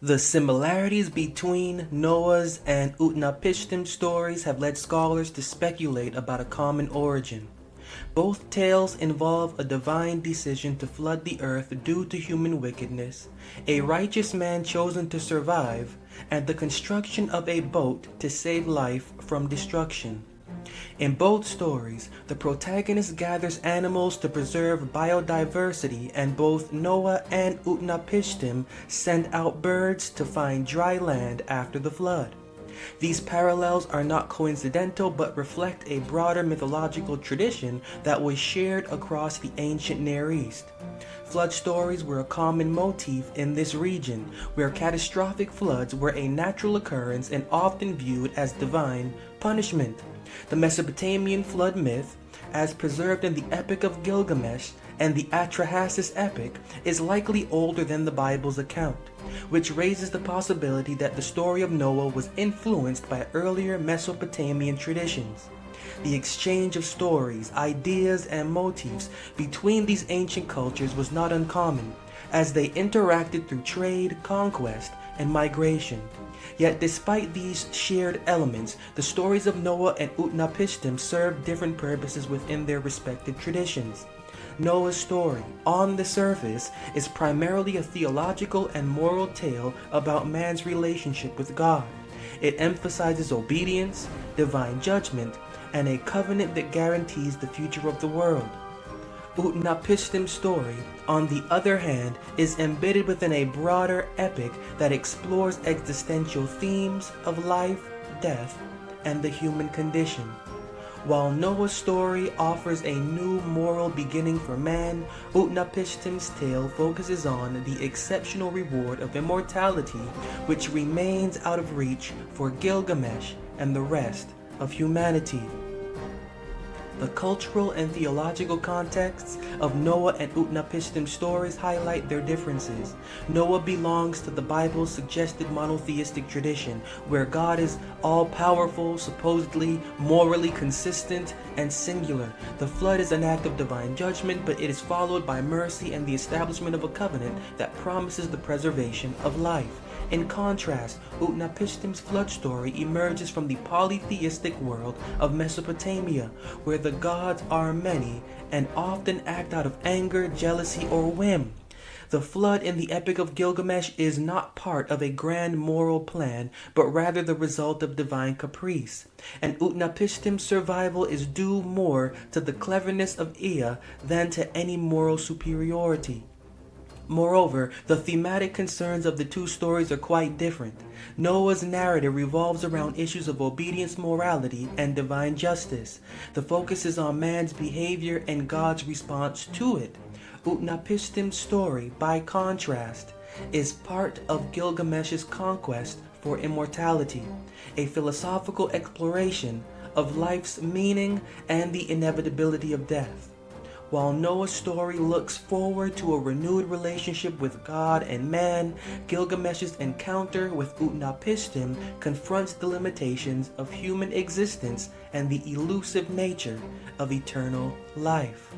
The similarities between Noah's and Utnapishtim stories have led scholars to speculate about a common origin. Both tales involve a divine decision to flood the earth due to human wickedness, a righteous man chosen to survive, and the construction of a boat to save life from destruction. In both stories, the protagonist gathers animals to preserve biodiversity, and both Noah and Utnapishtim send out birds to find dry land after the flood. These parallels are not coincidental but reflect a broader mythological tradition that was shared across the ancient Near East. Flood stories were a common motif in this region, where catastrophic floods were a natural occurrence and often viewed as divine punishment. The Mesopotamian flood myth, as preserved in the Epic of Gilgamesh and the Atrahasis epic, is likely older than the Bible's account, which raises the possibility that the story of Noah was influenced by earlier Mesopotamian traditions. The exchange of stories, ideas, and motifs between these ancient cultures was not uncommon, as they interacted through trade, conquest, and migration. Yet despite these shared elements, the stories of Noah and Utnapishtim serve different purposes within their respective traditions. Noah's story, on the surface, is primarily a theological and moral tale about man's relationship with God. It emphasizes obedience, divine judgment, and a covenant that guarantees the future of the world. Utnapishtim's story, on the other hand, is embedded within a broader epic that explores existential themes of life, death, and the human condition. While Noah's story offers a new moral beginning for man, Utnapishtim's tale focuses on the exceptional reward of immortality, which remains out of reach for Gilgamesh and the rest of humanity. The cultural and theological contexts of Noah and Utnapishtim stories highlight their differences. Noah belongs to the Bible's suggested monotheistic tradition, where God is all-powerful, supposedly morally consistent, and singular. The flood is an act of divine judgment, but it is followed by mercy and the establishment of a covenant that promises the preservation of life. In contrast, Utnapishtim's flood story emerges from the polytheistic world of Mesopotamia, where the gods are many and often act out of anger, jealousy, or whim. The flood in the Epic of Gilgamesh is not part of a grand moral plan, but rather the result of divine caprice. And Utnapishtim's survival is due more to the cleverness of Ea than to any moral superiority. Moreover, the thematic concerns of the two stories are quite different. Noah's narrative revolves around issues of obedience, morality, and divine justice. The focus is on man's behavior and God's response to it. Utnapishtim's story, by contrast, is part of Gilgamesh's conquest for immortality, a philosophical exploration of life's meaning and the inevitability of death. While Noah's story looks forward to a renewed relationship with God and man, Gilgamesh's encounter with Utnapishtim confronts the limitations of human existence and the elusive nature of eternal life.